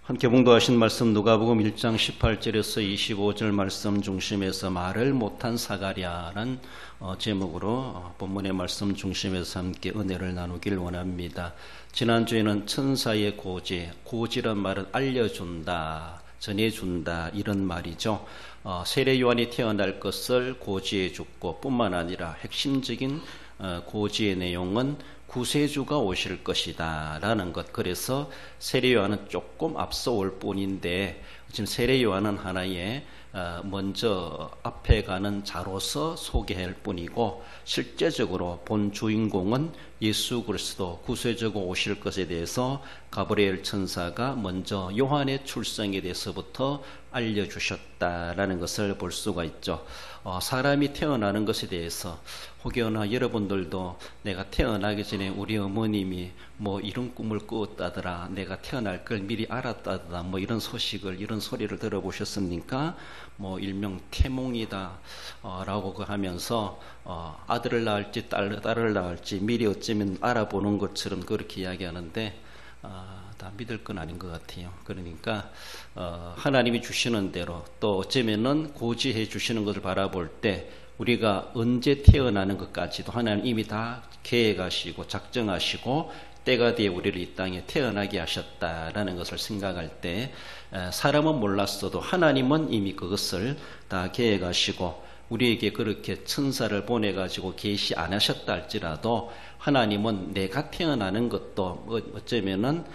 함께 봉독하신 말씀 누가복음 1장 18절에서 25절 말씀 중심에서 말을 못한 사가랴라는 제목으로 본문의 말씀 중심에서 함께 은혜를 나누길 원합니다. 지난주에는 천사의 고지란 말은 알려준다, 전해준다 이런 말이죠. 세례 요한이 태어날 것을 고지해 줬고 뿐만 아니라 핵심적인 고지의 내용은 구세주가 오실 것이다 라는 것. 그래서 세례 요한은 조금 앞서 올 뿐인데 지금 세례 요한은 하나의 먼저 앞에 가는 자로서 소개할 뿐이고 실제적으로 본 주인공은 예수 그리스도 구세주가 오실 것에 대해서 가브리엘 천사가 먼저 요한의 출생에 대해서부터 알려주셨다라는 것을 볼 수가 있죠. 사람이 태어나는 것에 대해서 혹여나 여러분들도 내가 태어나기 전에 우리 어머님이 뭐 이런 꿈을 꾸었다더라, 내가 태어날 걸 미리 알았다더라, 뭐 이런 소식을, 이런 소리를 들어보셨습니까? 뭐 일명 태몽이다 라고 하면서 아들을 낳을지 딸을 낳을지 미리 어쩌면 알아보는 것처럼 그렇게 이야기하는데 다 믿을 건 아닌 것 같아요. 그러니까 하나님이 주시는 대로 또 어쩌면은 고지해 주시는 것을 바라볼 때 우리가 언제 태어나는 것까지도 하나님 이미 다 계획하시고 작정하시고 때가 되어 우리를 이 땅에 태어나게 하셨다라는 것을 생각할 때 사람은 몰랐어도 하나님은 이미 그것을 다 계획하시고 우리에게 그렇게 천사를 보내가지고 계시 안 하셨다 할지라도 하나님은 내가 태어나는 것도 어쩌면은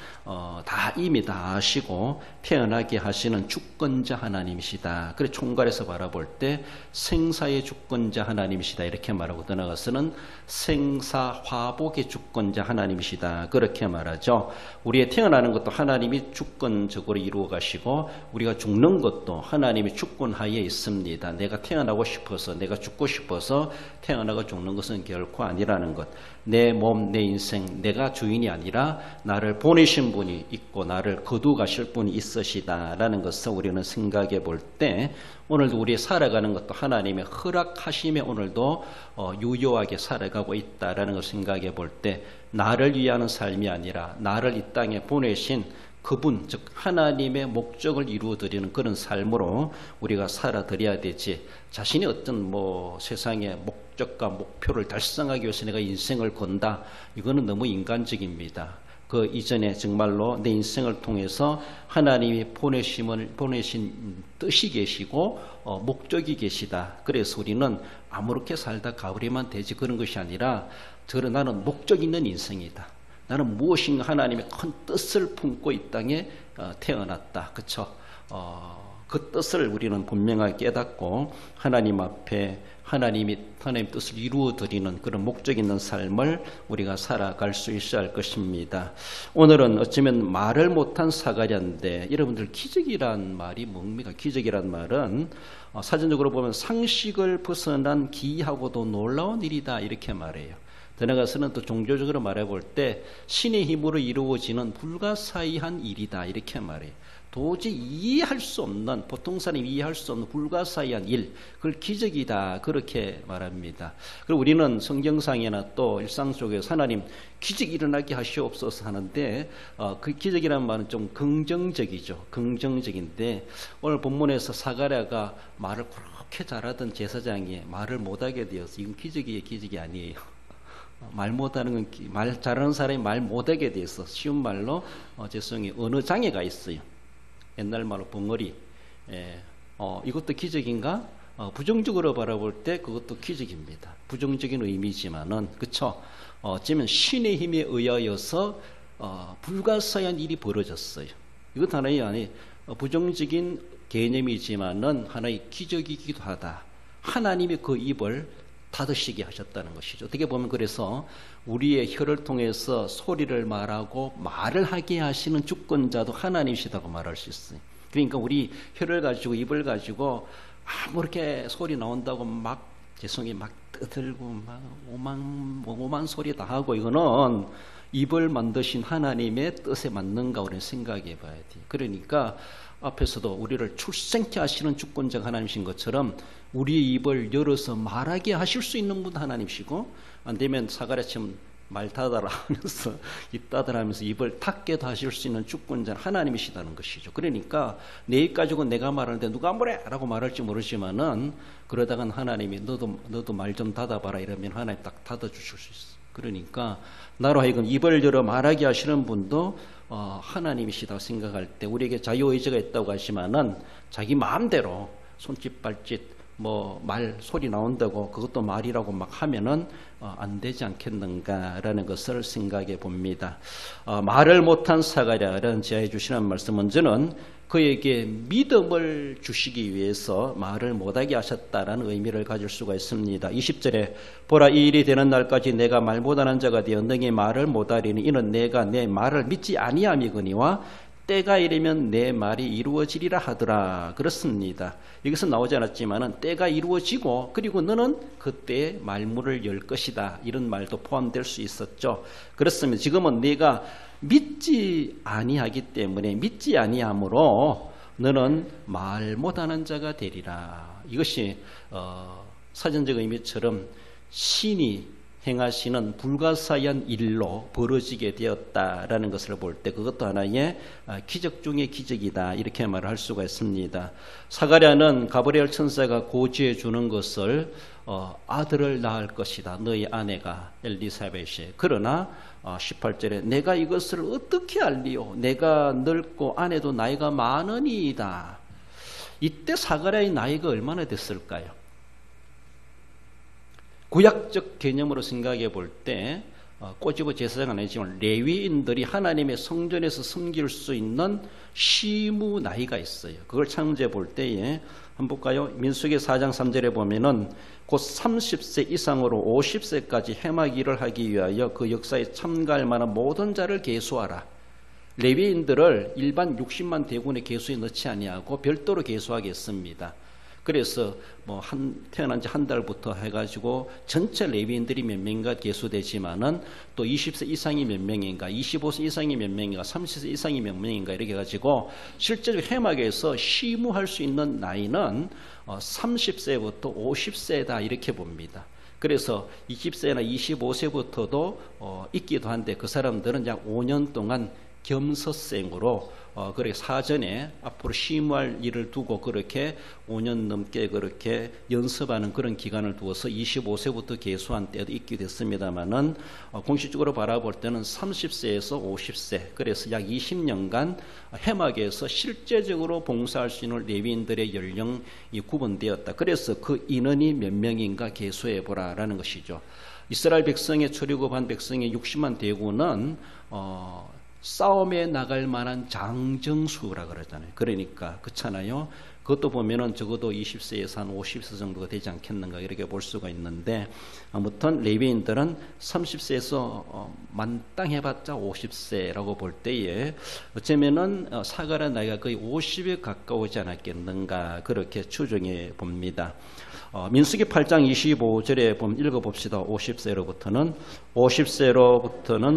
다 이미 다 아시고 태어나게 하시는 주권자 하나님이시다. 그래 총괄해서 바라볼 때 생사의 주권자 하나님이시다 이렇게 말하고 떠나가서는 생사화복의 주권자 하나님이시다 그렇게 말하죠. 우리의 태어나는 것도 하나님이 주권적으로 이루어 가시고 우리가 죽는 것도 하나님의 주권하에 있습니다. 내가 태어나고 싶어서 내가 죽고 싶어서 태어나고 죽는 것은 결코 아니라는 것. 내 몸, 내 인생, 내가 주인이 아니라 나를 보내신 분이 있고 나를 거두 가실 분이 있으시다라는 것을 우리는 생각해 볼 때 오늘도 우리 살아가는 것도 하나님의 허락하심에 오늘도 유효하게 살아가고 있다라는 것을 생각해 볼 때 나를 위하는 삶이 아니라 나를 이 땅에 보내신 그분, 즉 하나님의 목적을 이루어드리는 그런 삶으로 우리가 살아드려야 되지, 자신이 어떤 세상의 목적과 목표를 달성하기 위해서 내가 인생을 건다, 이거는 너무 인간적입니다. 그 이전에 정말로 내 인생을 통해서 하나님이 보내신 뜻이 계시고 목적이 계시다. 그래서 우리는 아무렇게 살다 가버리면 되지, 그런 것이 아니라 나는 목적 있는 인생이다. 나는 무엇인가 하나님의 큰 뜻을 품고 이 땅에 태어났다. 그쵸? 그 뜻을 우리는 분명하게 깨닫고 하나님 앞에 하나님 뜻을 이루어드리는 그런 목적 있는 삶을 우리가 살아갈 수 있어야 할 것입니다. 오늘은 어쩌면 말을 못한 사가랴인데 여러분들 기적이란 말이 뭡니까? 기적이란 말은 사전적으로 보면 상식을 벗어난 기이하고도 놀라운 일이다 이렇게 말해요. 더 나아가서는 또 종교적으로 말해볼 때 신의 힘으로 이루어지는 불가사의한 일이다 이렇게 말해요. 도저히 이해할 수 없는, 보통 사람이 이해할 수 없는 불가사의한 일, 그걸 기적이다 그렇게 말합니다. 그리고 우리는 성경상이나 또 일상 속에서 하나님 기적 일어나게 하시옵소서 하는데 그 기적이라는 말은 좀 긍정적이죠. 긍정적인데 오늘 본문에서 사가랴가 말을 그렇게 잘하던 제사장이 말을 못하게 되어서 이건 기적이 아니에요. 말 못하는 건, 말 잘하는 사람이 말 못하게 돼서 쉬운 말로 죄송해요, 언어 장애가 있어요. 옛날 말로 벙어리. 이것도 기적인가? 부정적으로 바라볼 때 그것도 기적입니다. 부정적인 의미지만은, 그쵸? 어쩌면 신의 힘에 의하여서 불가사의한 일이 벌어졌어요. 이것 하나의 부정적인 개념이지만은 하나의 기적이기도 하다. 하나님이 그 입을 닫으시게 하셨다는 것이죠. 어떻게 보면 그래서 우리의 혀를 통해서 소리를 말하고 말을 하게 하시는 주권자도 하나님이시다고 말할 수 있어요. 그러니까 우리 혀를 가지고 입을 가지고 이렇게 소리 나온다고 막 떠들고 막 오만 소리 다 하고 이거는 입을 만드신 하나님의 뜻에 맞는가 우리는 생각해 봐야 돼요. 그러니까 앞에서도 우리를 출생케 하시는 주권자가 하나님이신 것처럼 우리의 입을 열어서 말하게 하실 수 있는 분 하나님이시고, 안 되면 사가랴처럼 말 닫아라 하면서 입 닫아라 하면서 입을 닫게도 하실 수 있는 주권자는 하나님이시다는 것이죠. 그러니까 내 입 가지고 내가 말하는데 누가 뭐래 라고 말할지 모르지만은 그러다간 하나님이 너도 말 좀 닫아봐라 이러면 하나님 딱 닫아주실 수 있어. 그러니까 나로 하여금 입을 열어 말하게 하시는 분도 하나님이시다 생각할 때 우리에게 자유의지가 있다고 하시면은 자기 마음대로 손짓 발짓 말 소리 나온다고 그것도 말이라고 막 하면은 안 되지 않겠는가라는 것을 생각해 봅니다. 말을 못한 사가랴라는 제해 주시는 말씀 먼저는 그에게 믿음을 주시기 위해서 말을 못하게 하셨다라는 의미를 가질 수가 있습니다. 20절에 보라 이 일이 되는 날까지 내가 말 못하는 자가 되어 너희 말을 못하리니 이는 내가 내 말을 믿지 아니함이거니와 때가 이르면 내 말이 이루어지리라 하더라. 그렇습니다. 여기서 나오지 않았지만은 때가 이루어지고 그리고 너는 그때에 말문을 열 것이다. 이런 말도 포함될 수 있었죠. 그렇습니다. 지금은 내가 믿지 아니하기 때문에 믿지 아니함으로 너는 말 못하는 자가 되리라. 이것이 사전적 의미처럼 신이 행하시는 불가사의한 일로 벌어지게 되었다라는 것을 볼 때 그것도 하나의 기적 중의 기적이다 이렇게 말을 할 수가 있습니다. 사가랴는 가브리엘 천사가 고지해 주는 것을 아들을 낳을 것이다. 너희 아내가 엘리사벳이. 그러나 18절에 내가 이것을 어떻게 알리요? 내가 늙고 아내도 나이가 많으니이다. 이때 사가랴의 나이가 얼마나 됐을까요? 구약적 개념으로 생각해 볼 때 꼬집어 제사장은 아니지만 레위인들이 하나님의 성전에서 섬길 수 있는 시무 나이가 있어요. 그걸 창조해 볼 때에 한번 볼까요? 민수기 4장 3절에 보면은 곧 30세 이상으로 50세까지 해막 일을 하기 위하여 그 역사에 참가할 만한 모든 자를 계수하라. 레위인들을 일반 60만 대군의 계수에 넣지 아니하고 별도로 계수하겠습니다. 그래서 태어난 지 한 달부터 해가지고 전체 레위인들이 몇 명인가 계수되지만은 또 20세 이상이 몇 명인가, 25세 이상이 몇 명인가, 30세 이상이 몇 명인가 이렇게 해가지고 실제로 해막에서 시무할 수 있는 나이는 30세부터 50세다 이렇게 봅니다. 그래서 20세나 25세부터도 있기도 한데 그 사람들은 약 5년 동안 겸서생으로 그렇게 사전에 앞으로 시무할 일을 두고 그렇게 5년 넘게 그렇게 연습하는 그런 기간을 두어서 25세부터 계수한 때도 있기도 했습니다만은 공식적으로 바라볼 때는 30세에서 50세 그래서 약 20년간 해막에서 실제적으로 봉사할 수 있는 레위인들의 연령이 구분되었다. 그래서 그 인원이 몇 명인가 계수해 보라라는 것이죠. 이스라엘 백성의 출애굽한 백성의 60만 대군은 싸움에 나갈 만한 장정수라 그러잖아요. 그러니까 그렇잖아요. 그것도 보면은 적어도 20세에서 한 50세 정도가 되지 않겠는가 이렇게 볼 수가 있는데 아무튼 레위인들은 30세에서 만땅해봤자 50세라고 볼 때에 어쩌면은 사가랴 나이가 거의 50에 가까우지 않았겠는가 그렇게 추정해 봅니다. 민수기 8장 25절에 보면 읽어봅시다. 50세로부터는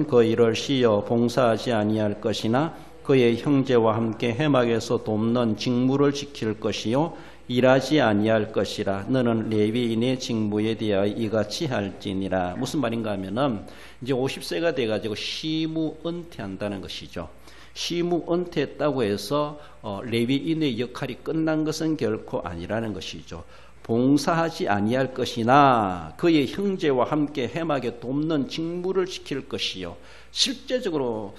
그 일을 쉬어 봉사하지 아니할 것이나 그의 형제와 함께 해막에서 돕는 직무를 지킬 것이요 일하지 아니할 것이라. 너는 레위인의 직무에 대하여 이같이 할지니라. 무슨 말인가 하면은 이제 50세가 돼가지고 시무 은퇴한다는 것이죠. 시무 은퇴했다고 해서 레위인의 역할이 끝난 것은 결코 아니라는 것이죠. 봉사하지 아니할 것이나 그의 형제와 함께 해막에 돕는 직무를 지킬 것이요. 실제적으로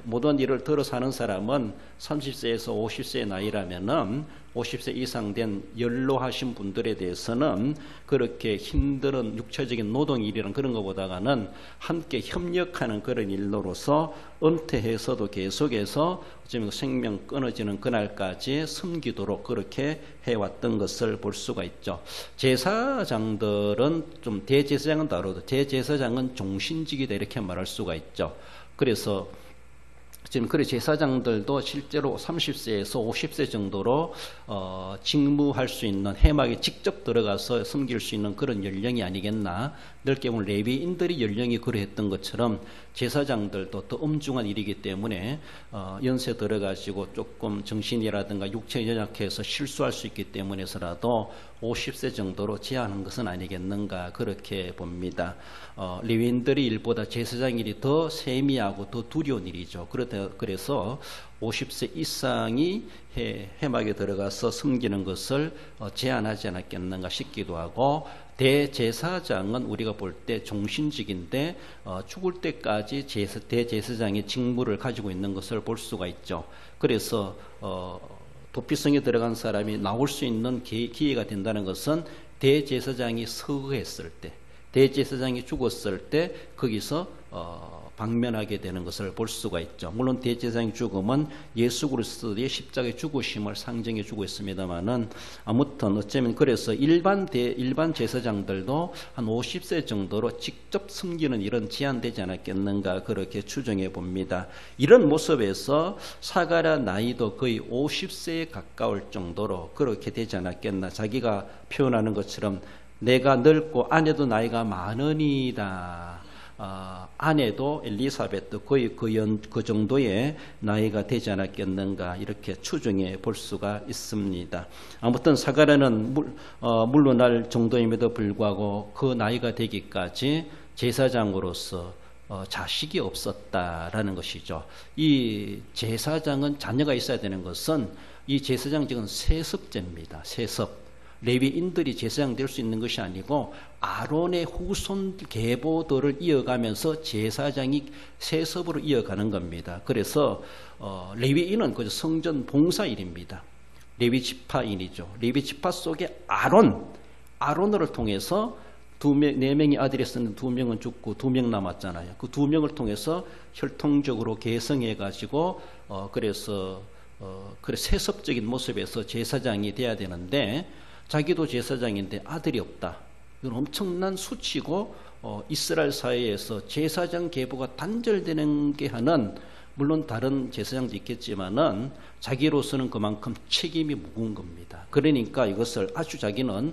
모든 일을 들어서 하는 사람은 30세에서 50세의 나이라면은 50세 이상 된 연로하신 분들에 대해서는 그렇게 힘든 육체적인 노동일이란 그런 것보다는 함께 협력하는 그런 일로서 은퇴해서도 계속해서 어쩌면 생명 끊어지는 그날까지 섬기도록 그렇게 해왔던 것을 볼 수가 있죠. 제사장들은 좀 대제사장은 다르도 대제사장은 종신직이다 이렇게 말할 수가 있죠. 그래서 지금 그래 제사장들도 실제로 30세에서 50세 정도로 직무할 수 있는 해막에 직접 들어가서 섬길 수 있는 그런 연령이 아니겠나. 넓게 보면 레위인들이 연령이 그러했던 것처럼 제사장들도 더 엄중한 일이기 때문에 연세 들어가지고 조금 정신이라든가 육체에 연약해서 실수할 수 있기 때문에서라도 50세 정도로 제한한 것은 아니겠는가 그렇게 봅니다. 레위인들의 일보다 제사장 일이 더 세미하고 더 두려운 일이죠. 그래서 50세 이상이 회막에 들어가서 섬기는 것을 제한하지 않았겠는가 싶기도 하고, 대제사장은 우리가 볼 때 종신직인데 죽을 때까지 대제사장의 직무를 가지고 있는 것을 볼 수가 있죠. 그래서 도피성에 들어간 사람이 나올 수 있는 기회가 된다는 것은 대제사장이 서거했을 때, 대제사장이 죽었을 때 거기서 방면하게 되는 것을 볼 수가 있죠. 물론 대제사장의 죽음은 예수 그리스도의 십자가의 죽으심을 상정해 주고 있습니다만은, 아무튼 어쩌면 그래서 일반 제사장들도 한 50세 정도로 직접 섬기는 일은 제한되지 않았겠는가 그렇게 추정해 봅니다. 이런 모습에서 사가랴 나이도 거의 50세에 가까울 정도로 그렇게 되지 않았겠나. 자기가 표현하는 것처럼 내가 늙고 아내도 나이가 많으니이다. 아내도 엘리사벳도 거의 그 정도의 나이가 되지 않았겠는가 이렇게 추정해 볼 수가 있습니다. 아무튼 사가랴는 물러날 정도임에도 불구하고 그 나이가 되기까지 제사장으로서 자식이 없었다라는 것이죠. 이 제사장은 자녀가 있어야 되는 것은, 이 제사장직은 세습제입니다. 세습. 레위인들이 제사장 될 수 있는 것이 아니고 아론의 후손 계보들을 이어가면서 제사장이 세습으로 이어가는 겁니다. 그래서 레위인은 그저 성전 봉사일입니다. 레위 지파인이죠. 레위 지파 속에 아론을 통해서 4명이 아들이 있었는데 2명은 죽고 2명 남았잖아요. 그 2명을 통해서 혈통적으로 계승해가지고 그래서 세습적인 모습에서 제사장이 돼야 되는데, 자기도 제사장인데 아들이 없다. 이건 엄청난 수치고, 이스라엘 사회에서 제사장 계보가 단절되는 게 하는, 물론 다른 제사장도 있겠지만은 자기로서는 그만큼 책임이 무거운 겁니다. 그러니까 이것을 아주 자기는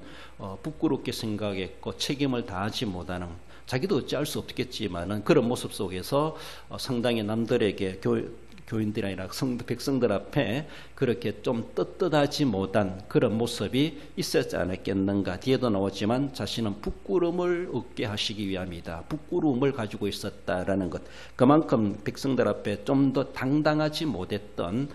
부끄럽게 생각했고 책임을 다하지 못하는, 자기도 어찌할 수 없겠지만은 그런 모습 속에서 상당히 남들에게 교인들이 아니라 백성들 앞에 그렇게 좀 떳떳하지 못한 그런 모습이 있었지 않았겠는가. 뒤에도 나오지만 자신은 부끄러움을 얻게 하시기 위함이다. 부끄러움을 가지고 있었다라는 것. 그만큼 백성들 앞에 좀 더 당당하지 못했던,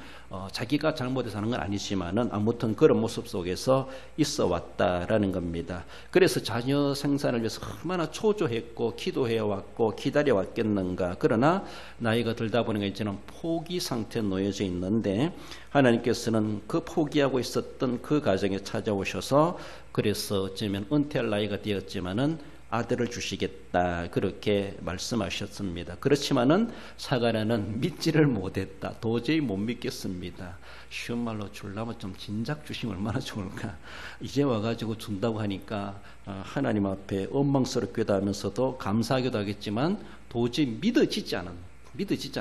자기가 잘못해서 하는 건 아니지만은 아무튼 그런 모습 속에서 있어 왔다라는 겁니다. 그래서 자녀 생산을 위해서 얼마나 초조했고 기도해 왔고 기다려 왔겠는가. 그러나 나이가 들다 보니까 이제는 포기 상태에 놓여져 있는데, 하나님께서는 그 포기하고 있었던 그 가정에 찾아오셔서, 그래서 어쩌면 은퇴할 나이가 되었지만은 아들을 주시겠다 그렇게 말씀하셨습니다. 그렇지만은 사가랴는 믿지를 못했다. 도저히 못 믿겠습니다. 쉬운 말로 주려면 좀 진작 주시면 얼마나 좋을까. 이제 와가지고 준다고 하니까 하나님 앞에 원망스럽기도 하면서도 감사하기도 하겠지만 도저히 믿어지지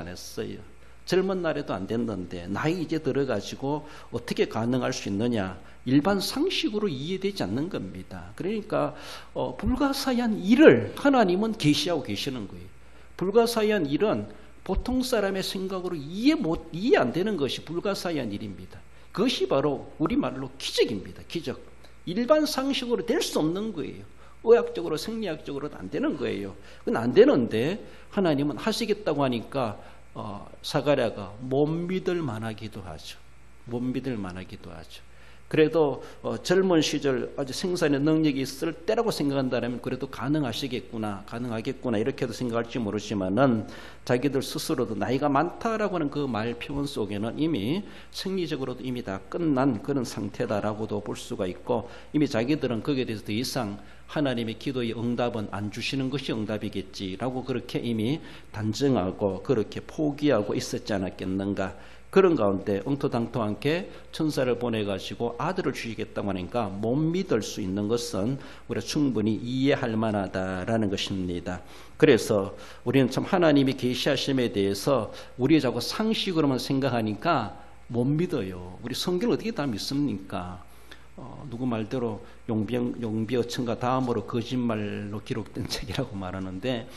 않았어요. 젊은 날에도 안 됐는데 나이 이제 들어가지고 어떻게 가능할 수 있느냐. 일반 상식으로 이해되지 않는 겁니다. 그러니까 불가사의한 일을 하나님은 계시하고 계시는 거예요. 불가사의한 일은 보통 사람의 생각으로 이해 안 되는 것이 불가사의한 일입니다. 그것이 바로 우리말로 기적입니다. 기적. 일반 상식으로 될 수 없는 거예요. 의학적으로 생리학적으로도 안 되는 거예요. 그건 안 되는데 하나님은 하시겠다고 하니까 사가랴가 못 믿을 만하기도 하죠. 그래도 젊은 시절 아주 생산의 능력이 있을 때라고 생각한다면 그래도 가능하겠구나 이렇게도 생각할지 모르지만은, 자기들 스스로도 나이가 많다라고 하는 그 말 표현 속에는 이미 생리적으로도 이미 다 끝난 그런 상태다라고도 볼 수가 있고, 이미 자기들은 거기에 대해서 더 이상 하나님의 기도의 응답은 안 주시는 것이 응답이겠지라고 그렇게 이미 단정하고 그렇게 포기하고 있었지 않았겠는가. 그런 가운데 엉토당토않게 천사를 보내가지고 아들을 주시겠다고 하니까 못 믿을 수 있는 것은 우리가 충분히 이해할 만하다라는 것입니다. 그래서 우리는 참 하나님이 계시하심에 대해서 우리 자꾸 상식으로만 생각하니까 못 믿어요. 우리 성경을 어떻게 다 믿습니까? 누구 말대로 용비어천가 다음으로 거짓말로 기록된 책이라고 말하는데,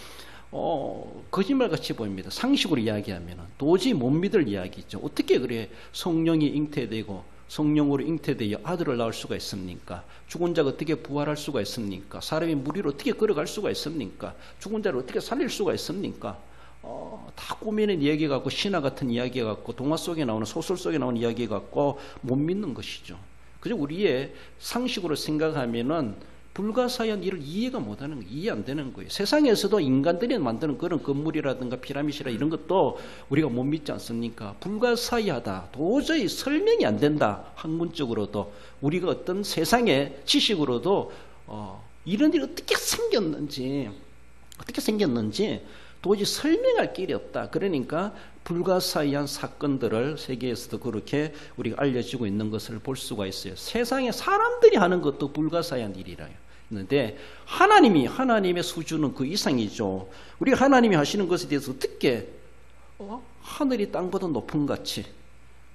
거짓말같이 보입니다. 상식으로 이야기하면 도저히 못 믿을 이야기죠. 어떻게 그래 성령이 잉태되고 성령으로 잉태되어 아들을 낳을 수가 있습니까? 죽은 자가 어떻게 부활할 수가 있습니까? 사람이 물 위로 어떻게 걸어갈 수가 있습니까? 죽은 자를 어떻게 살릴 수가 있습니까? 다 꾸미는 이야기 같고 신화 같은 이야기 같고 동화 속에 나오는 소설 속에 나오는 이야기 같고 못 믿는 것이죠. 그저 우리의 상식으로 생각하면은 불가사의한 일을 이해가 못하는 거예요. 이해 안 되는 거예요. 세상에서도 인간들이 만드는 그런 건물이라든가 피라미드라 이런 것도 우리가 못 믿지 않습니까? 불가사의하다. 도저히 설명이 안 된다. 학문적으로도 우리가 어떤 세상의 지식으로도 이런 일이 어떻게 생겼는지 도저히 설명할 길이 없다. 그러니까 불가사의한 사건들을 세계에서도 그렇게 우리가 알려지고 있는 것을 볼 수가 있어요. 세상에 사람들이 하는 것도 불가사의한 일이라요. 있는데 하나님의 수준은 그 이상이죠. 우리가 하나님이 하시는 것에 대해서 어떻게 하늘이 땅보다 높은 같이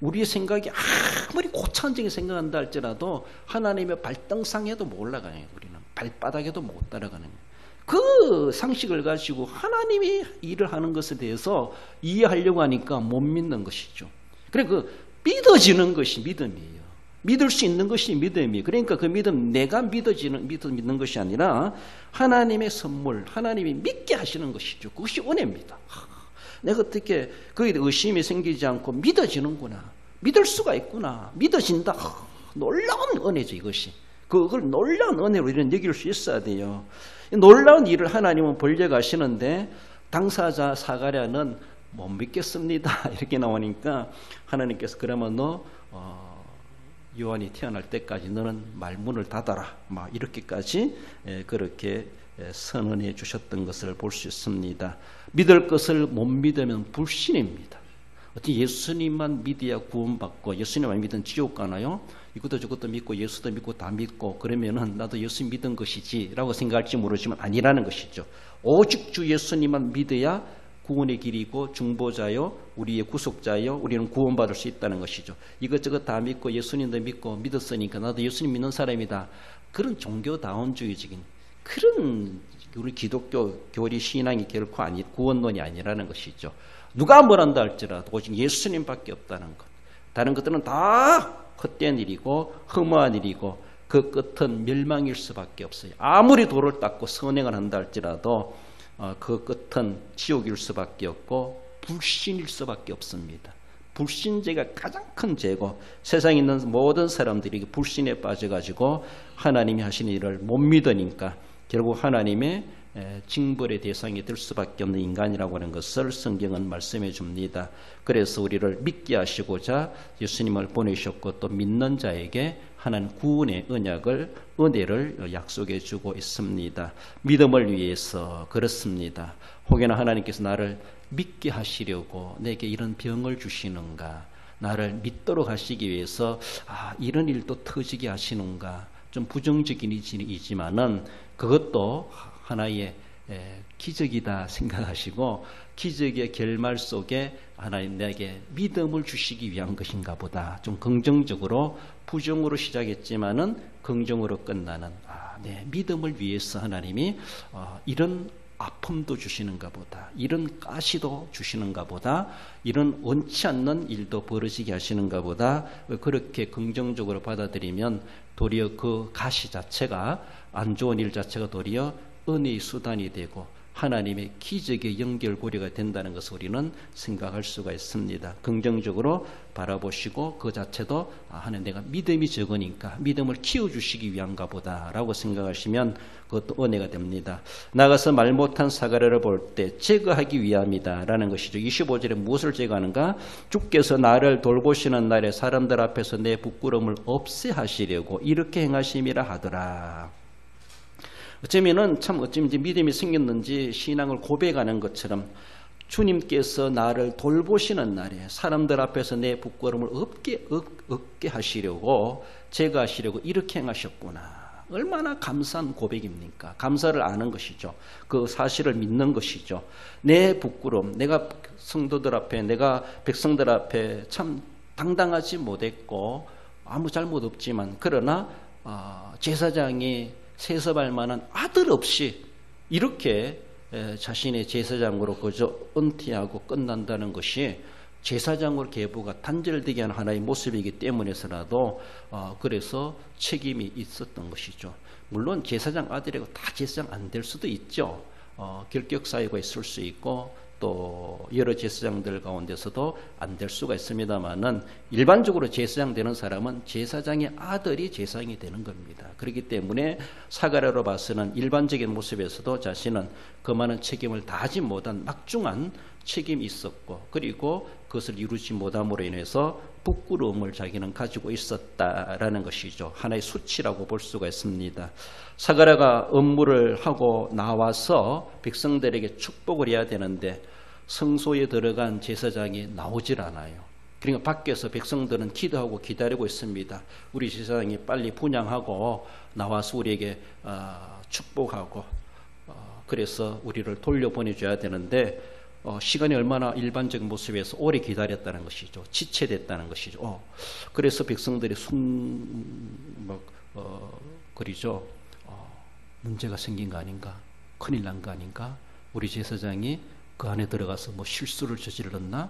우리의 생각이 아무리 고차원적인 생각한다 할지라도 하나님의 발등상에도 못 올라가요. 우리는 발바닥에도 못 따라가는 거예요. 그 상식을 가지고 하나님이 일을 하는 것에 대해서 이해하려고 하니까 못 믿는 것이죠. 그래 믿어지는 것이 믿음이에요. 믿을 수 있는 것이 믿음이에요. 그러니까 그 믿음 내가 믿는 것이 아니라 하나님의 선물, 하나님이 믿게 하시는 것이죠. 그것이 은혜입니다. 내가 어떻게 거기에 의심이 생기지 않고 믿어지는구나. 믿을 수가 있구나. 믿어진다. 놀라운 은혜죠, 이것이. 그걸 놀라운 은혜로 이런 여길 수 있어야 돼요. 놀라운 일을 하나님은 벌려가시는데 당사자 사가랴는 못 믿겠습니다. 이렇게 나오니까 하나님께서 그러면 너 요한이 태어날 때까지 너는 말문을 닫아라. 막 이렇게까지 그렇게 선언해 주셨던 것을 볼 수 있습니다. 믿을 것을 못 믿으면 불신입니다. 어떻게 예수님만 믿어야 구원받고 예수님만 믿으면 지옥 가나요? 이것도 저것도 믿고 예수도 믿고 다 믿고 그러면은 나도 예수 믿은 것이지 라고 생각할지 모르지만 아니라는 것이죠. 오직 주 예수님만 믿어야 구원의 길이고 중보자요 우리의 구속자요 우리는 구원받을 수 있다는 것이죠. 이것저것 다 믿고 예수님도 믿고 믿었으니까 나도 예수님 믿는 사람이다. 그런 종교다원주의적인 그런 우리 기독교 교리 신앙이 결코 구원론이 아니라는 것이죠. 누가 뭐란다 할지라도 오직 예수님밖에 없다는 것. 다른 것들은 다 헛된 일이고 허무한 일이고 그 끝은 멸망일 수밖에 없어요. 아무리 도를 닦고 선행을 한다 할지라도 그 끝은 지옥일 수밖에 없고 불신일 수밖에 없습니다. 불신죄가 가장 큰 죄고 세상에 있는 모든 사람들이 불신에 빠져가지고 하나님이 하시는 일을 못 믿으니까 결국 하나님의 징벌의 대상이 될 수밖에 없는 인간이라고 하는 것을 성경은 말씀해 줍니다. 그래서 우리를 믿게 하시고자 예수님을 보내셨고 또 믿는 자에게 하나님 구원의 은혜를 약속해 주고 있습니다. 믿음을 위해서 그렇습니다. 혹여나 하나님께서 나를 믿게 하시려고 내게 이런 병을 주시는가, 나를 믿도록 하시기 위해서 이런 일도 터지게 하시는가, 좀 부정적인 이지만은 그것도 하나의 기적이다 생각하시고 기적의 결말 속에 하나님 내게 믿음을 주시기 위한 것인가 보다. 좀 긍정적으로 부정으로 시작했지만은 긍정으로 끝나는 네, 믿음을 위해서 하나님이 이런 아픔도 주시는가 보다. 이런 가시도 주시는가 보다. 이런 원치 않는 일도 벌어지게 하시는가 보다. 그렇게 긍정적으로 받아들이면 도리어 그 가시 자체가 안 좋은 일 자체가 도리어 은혜의 수단이 되고 하나님의 기적의 연결고리가 된다는 것을 우리는 생각할 수가 있습니다. 긍정적으로 바라보시고 그 자체도 하나님 내가 믿음이 적으니까 믿음을 키워주시기 위한가 보다라고 생각하시면 그것도 은혜가 됩니다. 나가서 말 못한 사가랴를 볼 때 제거하기 위함이다 라는 것이죠. 25절에 무엇을 제거하는가? 주께서 나를 돌보시는 날에 사람들 앞에서 내 부끄러움을 없애하시려고 이렇게 행하심이라 하더라. 어쩌면은 어쩌면 믿음이 생겼는지 신앙을 고백하는 것처럼 주님께서 나를 돌보시는 날에 사람들 앞에서 내 부끄러움을 없게 하시려고 제거하시려고 이렇게 행하셨구나. 얼마나 감사한 고백입니까? 감사를 아는 것이죠. 그 사실을 믿는 것이죠. 내 부끄러움, 내가 성도들 앞에, 내가 백성들 앞에 참 당당하지 못했고 아무 잘못 없지만 그러나 제사장이 세습할 만한 아들 없이 이렇게 자신의 제사장으로 그저 은퇴하고 끝난다는 것이 제사장으로 계보가 단절되게 하는 하나의 모습이기 때문에서라도 그래서 책임이 있었던 것이죠. 물론 제사장 아들이고 다 제사장 안 될 수도 있죠. 결격 사유가 있을 수 있고 또 여러 제사장들 가운데서도 안 될 수가 있습니다만은 일반적으로 제사장 되는 사람은 제사장의 아들이 제사장이 되는 겁니다. 그렇기 때문에 사가랴로 봐서는 일반적인 모습에서도 자신은 그만한 책임을 다하지 못한 막중한 책임이 있었고 그리고 그것을 이루지 못함으로 인해서 부끄러움을 자기는 가지고 있었다라는 것이죠. 하나의 수치라고 볼 수가 있습니다. 사가랴가 업무를 하고 나와서 백성들에게 축복을 해야 되는데 성소에 들어간 제사장이 나오질 않아요. 그러니까 밖에서 백성들은 기도하고 기다리고 있습니다. 우리 제사장이 빨리 분향하고 나와서 우리에게 축복하고 그래서 우리를 돌려보내줘야 되는데 시간이 얼마나 일반적인 모습에서 오래 기다렸다는 것이죠. 지체됐다는 것이죠. 그래서 백성들이 그러죠. 문제가 생긴 거 아닌가? 큰일 난 거 아닌가? 우리 제사장이 그 안에 들어가서 뭐 실수를 저질렀나?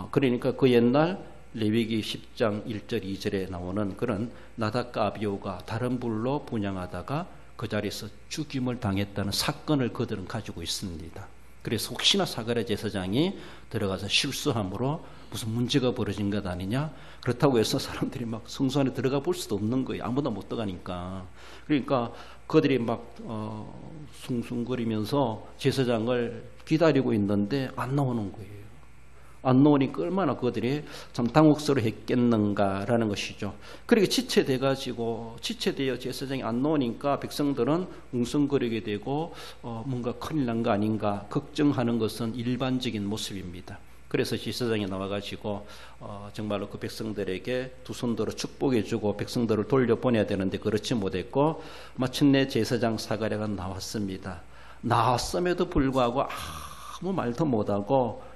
그러니까 그 옛날 레위기 10장 1절 2절에 나오는 그런 나답과 아비후가 다른 불로 분향하다가 그 자리에서 죽임을 당했다는 사건을 그들은 가지고 있습니다. 그래서 혹시나 사가랴 제사장이 들어가서 실수함으로 무슨 문제가 벌어진 것 아니냐? 그렇다고 해서 사람들이 막 성소 안에 들어가 볼 수도 없는 거예요. 아무도 못 들어가니까. 그러니까 그들이 막 숭숭거리면서 제사장을 기다리고 있는데 안 나오는 거예요. 안 나오니까 얼마나 그들이 참 당혹스러웠겠는가라는 것이죠. 그렇게 지체되어 제사장이 안 나오니까 백성들은 웅성거리게 되고 뭔가 큰일 난 거 아닌가 걱정하는 것은 일반적인 모습입니다. 그래서 제사장이 나와가지고 정말로 그 백성들에게 두 손들어 축복해주고 백성들을 돌려보내야 되는데 그렇지 못했고 마침내 제사장 사가랴가 나왔습니다. 나왔음에도 불구하고 아무 말도 못하고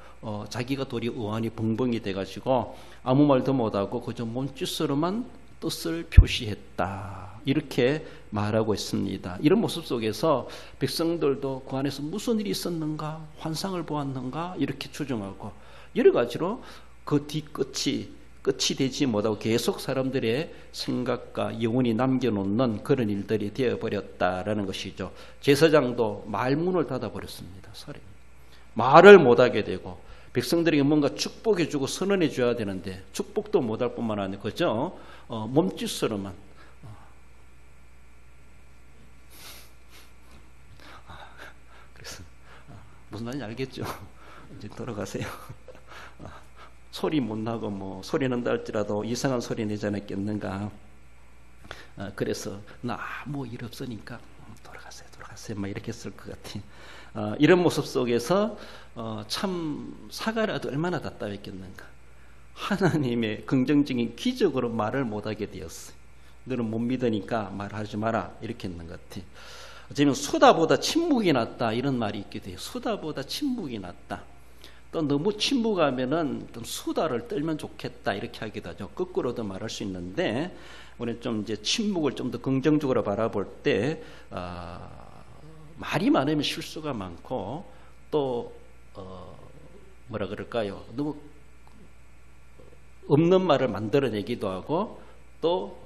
자기가 도리 의안이 벙벙이 돼가지고 아무 말도 못하고 그저 몸짓으로만 뜻을 표시했다. 이렇게 말하고 있습니다. 이런 모습 속에서 백성들도 그 안에서 무슨 일이 있었는가, 환상을 보았는가 이렇게 추정하고 여러 가지로 그 끝이 되지 못하고 계속 사람들의 생각과 영혼이 남겨놓는 그런 일들이 되어버렸다라는 것이죠. 제사장도 말문을 닫아버렸습니다. 말을 못하게 되고 백성들에게 뭔가 축복해주고 선언해줘야 되는데 축복도 못할 뿐만 아니라 그죠? 몸짓으로만 그래서 무슨 말인지 알겠죠? 이제 돌아가세요. 소리 못 나고 뭐 소리 난다 할지라도 이상한 소리 내지 않았겠는가? 그래서 나 아무 일 없으니까 돌아가세요. 막 이렇게 했을 것 같아. 이런 모습 속에서 참 사가랴도 얼마나 답답했겠는가. 하나님의 긍정적인 기적으로 말을 못하게 되었어요. 너는 못 믿으니까 말하지 마라 이렇게 했는 것 같아. 어쩌면 수다보다 침묵이 낫다 이런 말이 있게 돼요. 수다보다 침묵이 낫다. 또 너무 침묵하면은 좀 수다를 떨면 좋겠다 이렇게 하기도 하죠. 거꾸로도 말할 수 있는데 우리는 좀 이제 침묵을 좀 더 긍정적으로 바라볼 때 말이 많으면 실수가 많고 또 뭐라 그럴까요? 너무 없는 말을 만들어내기도 하고 또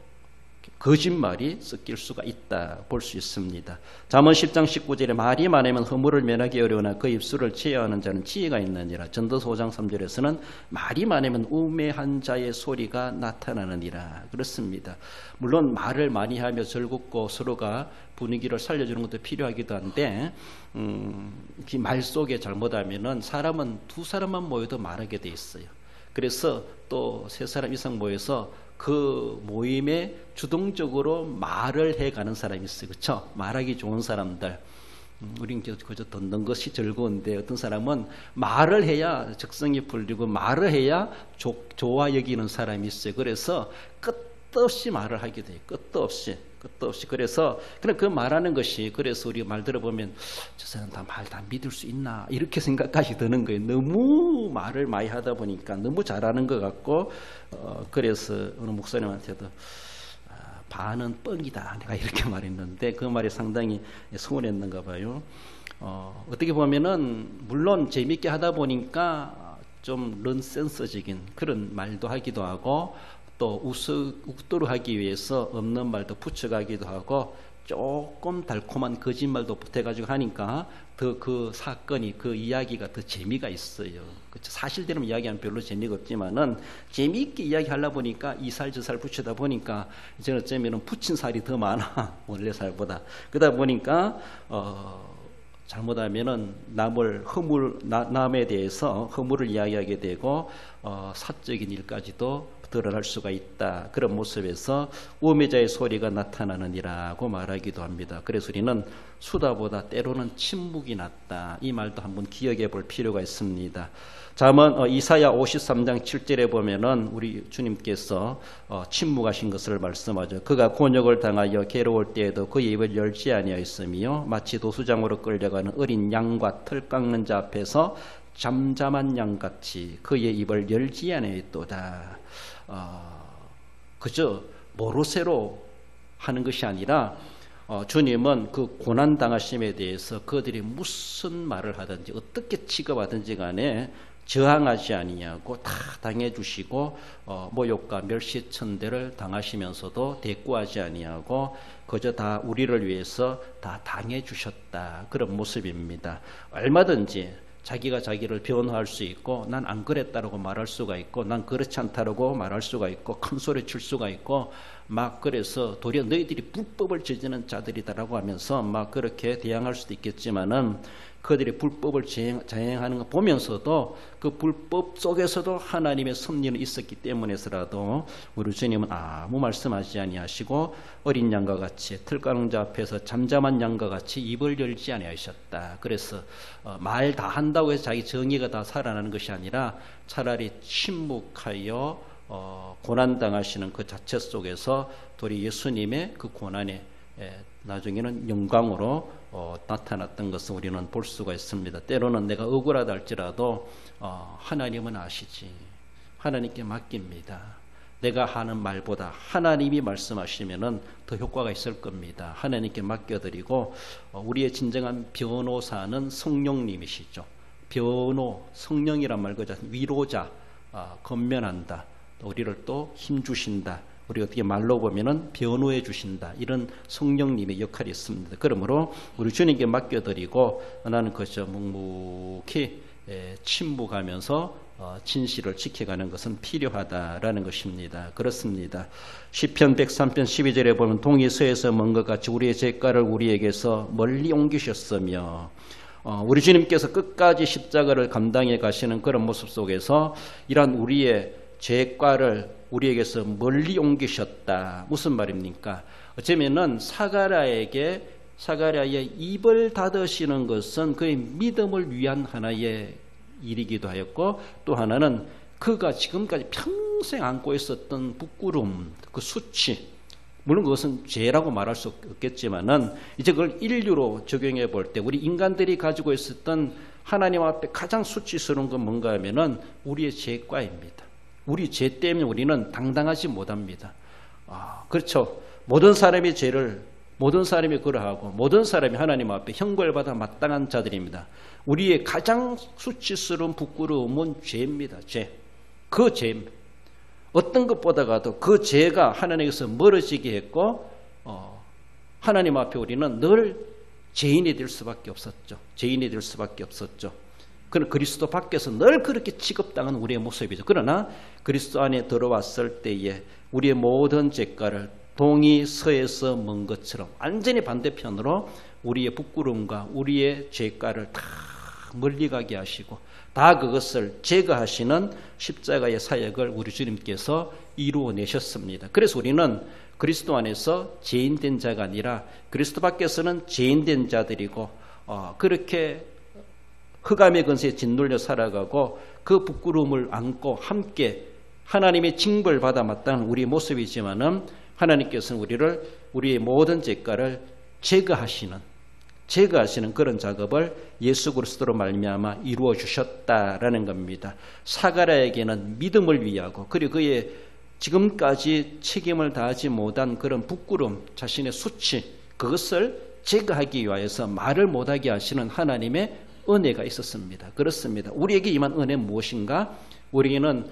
거짓말이 섞일 수가 있다 볼 수 있습니다. 잠언 10장 19절에 말이 많으면 허물을 면하기 어려우나 그 입술을 제어하는 자는 지혜가 있느니라. 전도서 5장 3절에서는 말이 많으면 우매한 자의 소리가 나타나느니라. 그렇습니다. 물론 말을 많이 하며 즐겁고 서로가 분위기를 살려주는 것도 필요하기도 한데 그 말 속에 잘못하면은 사람은 두 사람만 모여도 말하게 돼 있어요. 그래서 또 세 사람 이상 모여서 그 모임에 주동적으로 말을 해가는 사람이 있어요. 그렇죠? 말하기 좋은 사람들. 우린 그저 듣는 것이 즐거운데 어떤 사람은 말을 해야 적성이 풀리고 말을 해야 좋아 여기는 사람이 있어요. 그래서 끝없이 말을 하게 돼요. 끝도 없이. 그래서 그냥 그 말하는 것이 그래서 우리 말 들어보면 저 사람 말 다 믿을 수 있나 이렇게 생각까지 드는 거예요. 너무 말을 많이 하다 보니까 너무 잘하는 것 같고 그래서 어느 목사님한테도 반은 뻥이다. 내가 이렇게 말했는데 그 말이 상당히 서운했는가 봐요. 어떻게 보면은 물론 재밌게 하다 보니까 좀 넌센스적인 그런 말도 하기도 하고 또 웃도록 하기 위해서 없는 말도 붙여가기도 하고 조금 달콤한 거짓말도 보태가지고 하니까 더 그 사건이 그 이야기가 더 재미가 있어요. 그렇죠? 사실대로 이야기하면 별로 재미가 없지만은 재미있게 이야기하려 보니까 이 살 저 살 붙이다 보니까 저는 어쩌면은 붙인 살이 더 많아 원래 살보다. 그러다 보니까 잘못하면은 남에 대해서 허물을 이야기하게 되고 사적인 일까지도 드러날 수가 있다. 그런 모습에서 우매자의 소리가 나타나느니라고 말하기도 합니다. 그래서 우리는 수다보다 때로는 침묵이 낫다. 이 말도 한번 기억해 볼 필요가 있습니다. 잠언 이사야 53장 7절에 보면은 우리 주님께서 침묵하신 것을 말씀하죠. 그가 곤욕을 당하여 괴로울 때에도 그의 입을 열지 아니하였으며 마치 도수장으로 끌려가는 어린 양과 털 깎는 자 앞에서 잠잠한 양같이 그의 입을 열지 아니하였도다. 그저 모르쇠로 하는 것이 아니라 주님은 그 고난당하심에 대해서 그들이 무슨 말을 하든지 어떻게 취급하든지 간에 저항하지 아니하고 다 당해주시고 모욕과 멸시천대를 당하시면서도 대꾸하지 아니하고 그저 다 우리를 위해서 다 당해주셨다. 그런 모습입니다. 얼마든지 자기가 자기를 변호할 수 있고 난 안 그랬다라고 말할 수가 있고 난 그렇지 않다라고 말할 수가 있고 큰 소리 칠 수가 있고 막 그래서 도리어 너희들이 불법을 저지르는 자들이다라고 하면서 막 그렇게 대항할 수도 있겠지만은 그들이 불법을 자행하는 거 보면서도 그 불법 속에서도 하나님의 섭리는 있었기 때문에서라도 우리 주님은 아무 말씀하지 아니하시고 어린 양과 같이 틀가릉자 앞에서 잠잠한 양과 같이 입을 열지 아니하셨다. 그래서 말 다 한다고 해서 자기 정의가 다 살아나는 것이 아니라 차라리 침묵하여 고난당하시는 그 자체 속에서 도리 예수님의 그 고난에 나중에는 영광으로 나타났던 것을 우리는 볼 수가 있습니다. 때로는 내가 억울하다 할지라도 하나님은 아시지. 하나님께 맡깁니다. 내가 하는 말보다 하나님이 말씀하시면은 더 효과가 있을 겁니다. 하나님께 맡겨드리고 우리의 진정한 변호사는 성령님이시죠. 변호, 성령이란 말 그죠? 위로자, 건면한다. 우리를 또 힘주신다. 우리 어떻게 말로 보면은 변호해 주신다. 이런 성령님의 역할이 있습니다. 그러므로 우리 주님께 맡겨드리고 나는 그저 묵묵히 침묵하면서 진실을 지켜가는 것은 필요하다라는 것입니다. 그렇습니다. 시편 103편 12절에 보면 동이 서에서 먼 것 같이 우리의 죄가를 우리에게서 멀리 옮기셨으며 우리 주님께서 끝까지 십자가를 감당해 가시는 그런 모습 속에서 이러한 우리의 죄가를 우리에게서 멀리 옮기셨다. 무슨 말입니까? 어쩌면은 사가랴의 입을 닫으시는 것은 그의 믿음을 위한 하나의 일이기도 하였고 또 하나는 그가 지금까지 평생 안고 있었던 부끄러움, 그 수치, 물론 그것은 죄라고 말할 수 없겠지만은 이제 그걸 인류로 적용해 볼 때 우리 인간들이 가지고 있었던 하나님 앞에 가장 수치스러운 건 뭔가 하면은 우리의 죄과입니다. 우리 죄 때문에 우리는 당당하지 못합니다. 그렇죠. 모든 사람이 그러하고 모든 사람이 하나님 앞에 형벌받아 마땅한 자들입니다. 우리의 가장 수치스러운 부끄러움은 죄입니다. 죄. 그 죄입니다. 어떤 것보다가도 그 죄가 하나님께서 멀어지게 했고 하나님 앞에 우리는 늘 죄인이 될 수밖에 없었죠. 죄인이 될 수밖에 없었죠. 그는 그리스도 밖에서 늘 그렇게 취급당한 우리의 모습이죠. 그러나 그리스도 안에 들어왔을 때에 우리의 모든 죄가를 동이 서에서 먼 것처럼 완전히 반대편으로 우리의 부끄러움과 우리의 죄가를 다 멀리 가게 하시고 다 그것을 제거하시는 십자가의 사역을 우리 주님께서 이루어내셨습니다. 그래서 우리는 그리스도 안에서 죄인된 자가 아니라 그리스도 밖에서는 죄인된 자들이고 그렇게 흑암의 근세에 짓눌려 살아가고 그 부끄러움을 안고 함께 하나님의 징벌받아 마땅한 우리의 모습이지만은 하나님께서는 우리의 모든 죄가를 제거하시는 그런 작업을 예수 그리스도로 말미암아 이루어 주셨다라는 겁니다. 사가랴에게는 믿음을 위하고 그리고 그의 지금까지 책임을 다하지 못한 그런 부끄러움, 자신의 수치, 그것을 제거하기 위하여서 말을 못하게 하시는 하나님의 은혜가 있었습니다. 그렇습니다. 우리에게 임한 은혜는 무엇인가? 우리에게는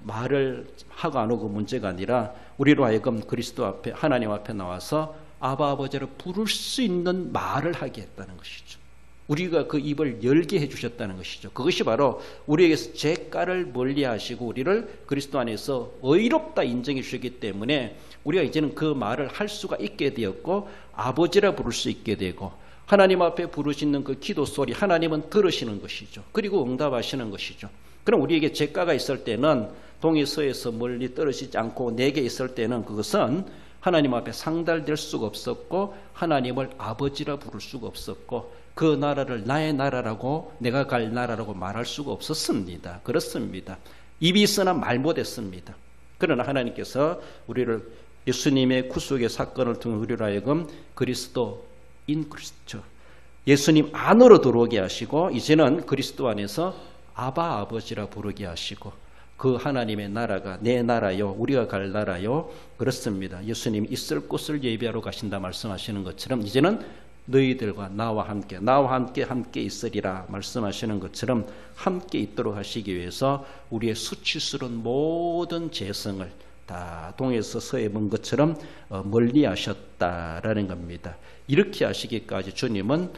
말을 하고 안 하고 문제가 아니라 우리로 하여금 그리스도 앞에, 하나님 앞에 나와서 아바 아버지를 부를 수 있는 말을 하게 했다는 것이죠. 우리가 그 입을 열게 해주셨다는 것이죠. 그것이 바로 우리에게서 죄가를 멀리하시고 우리를 그리스도 안에서 의롭다 인정해 주셨기 때문에 우리가 이제는 그 말을 할 수가 있게 되었고 아버지라 부를 수 있게 되고 하나님 앞에 부르시는 그 기도 소리 하나님은 들으시는 것이죠. 그리고 응답하시는 것이죠. 그럼 우리에게 죄가가 있을 때는 동에서에서 멀리 떨어지지 않고 내게 있을 때는 그것은 하나님 앞에 상달될 수가 없었고 하나님을 아버지라 부를 수가 없었고 그 나라를 나의 나라라고 내가 갈 나라라고 말할 수가 없었습니다. 그렇습니다. 입이 있으나 말 못했습니다. 그러나 하나님께서 우리를 예수님의 구속의 사건을 통해 우리로 하여금 그리스도 인 크리스처 예수님 안으로 들어오게 하시고 이제는 그리스도 안에서 아바 아버지라 부르게 하시고 그 하나님의 나라가 내 나라요 우리가 갈 나라요 그렇습니다. 예수님이 있을 곳을 예비하러 가신다 말씀하시는 것처럼 이제는 너희들과 나와 함께 있으리라 말씀하시는 것처럼 함께 있도록 하시기 위해서 우리의 수치스러운 모든 죄성을 다 동에서 서에 먼 것처럼 멀리 하셨다라는 겁니다. 이렇게 하시기까지 주님은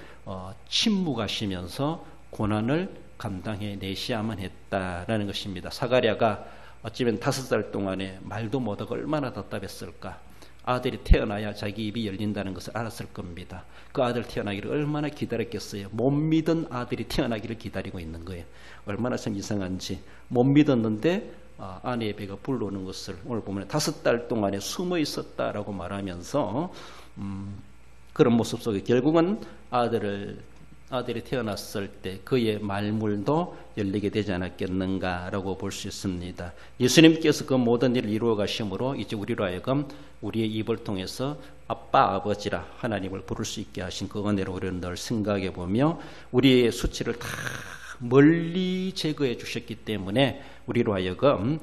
침묵하시면서 고난을 감당해 내셔야만 했다라는 것입니다. 사가랴가 어쩌면 5살 동안에 말도 못하고 얼마나 답답했을까. 아들이 태어나야 자기 입이 열린다는 것을 알았을 겁니다. 그 아들 태어나기를 얼마나 기다렸겠어요. 못 믿은 아들이 태어나기를 기다리고 있는 거예요. 얼마나 참 이상한지. 못 믿었는데 아내의 배가 불러오는 것을 오늘 보면 5달 동안에 숨어 있었다라고 말하면서 그런 모습 속에 결국은 아들이 태어났을 때 그의 말문도 열리게 되지 않았겠는가라고 볼 수 있습니다. 예수님께서 그 모든 일을 이루어 가심으로 이제 우리로 하여금 우리의 입을 통해서 아빠 아버지라 하나님을 부를 수 있게 하신 그 은혜로 우리는 늘 생각해 보며 우리의 수치를 다 멀리 제거해 주셨기 때문에 우리로 하여금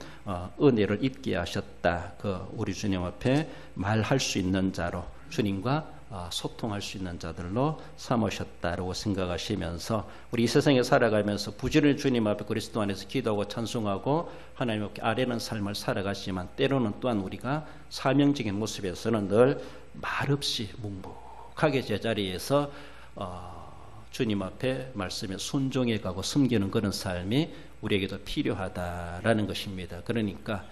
은혜를 입게 하셨다. 그 우리 주님 앞에 말할 수 있는 자로 주님과 소통할 수 있는 자들로 삼으셨다라고 생각하시면서 우리 이 세상에 살아가면서 부지런히 주님 앞에 그리스도 안에서 기도하고 찬송하고 하나님 앞에 아뢰는 삶을 살아가지만 때로는 또한 우리가 사명적인 모습에서는 늘 말없이 묵묵하게 제자리에서 주님 앞에 말씀에 순종해 가고 숨기는 그런 삶이 우리에게도 필요하다라는 것입니다. 그러니까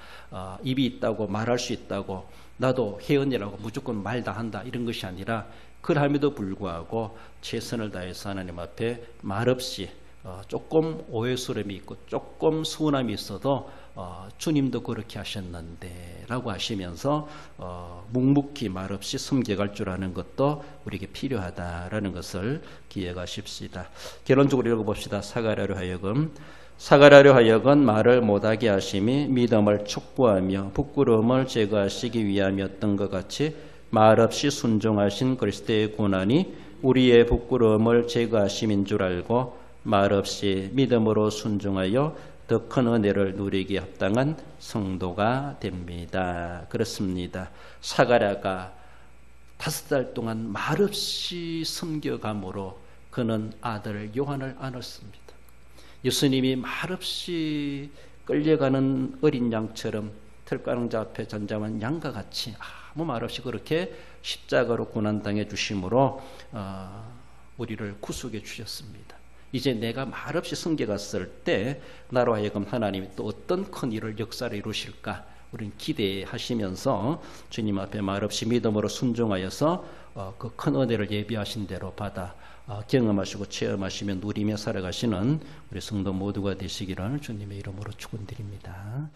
입이 있다고 말할 수 있다고 나도 혜연이라고 무조건 말 다 한다 이런 것이 아니라 그럼에도 불구하고 최선을 다해서 하나님 앞에 말없이 조금 오해스러움이 있고 조금 서운함이 있어도 주님도 그렇게 하셨는데 라고 하시면서 묵묵히 말없이 숨겨갈 줄 아는 것도 우리에게 필요하다라는 것을 기억하십시다. 결론적으로 읽어봅시다. 사가랴로 하여금 말을 못하게 하심이 믿음을 촉구하며 부끄러움을 제거하시기 위함이었던 것 같이 말없이 순종하신 그리스도의 고난이 우리의 부끄러움을 제거하심인 줄 알고 말없이 믿음으로 순종하여 더 큰 은혜를 누리기 합당한 성도가 됩니다. 그렇습니다. 사가랴가 5달 동안 말없이 섬겨감으로 그는 아들 요한을 안았습니다. 예수님이 말없이 끌려가는 어린 양처럼 들가릉자 앞에 잠잠한 양과 같이 아무 말 없이 그렇게 십자가로 고난당해 주심으로 우리를 구속해 주셨습니다. 이제 내가 말없이 섬겨갔을 때 나로 하여금 하나님이 또 어떤 큰 일을 역사를 이루실까 우리는 기대하시면서 주님 앞에 말없이 믿음으로 순종하여서 그 큰 은혜를 예비하신 대로 받아 경험하시고 체험하시며 누리며 살아가시는 우리 성도 모두가 되시기를 주님의 이름으로 축원드립니다.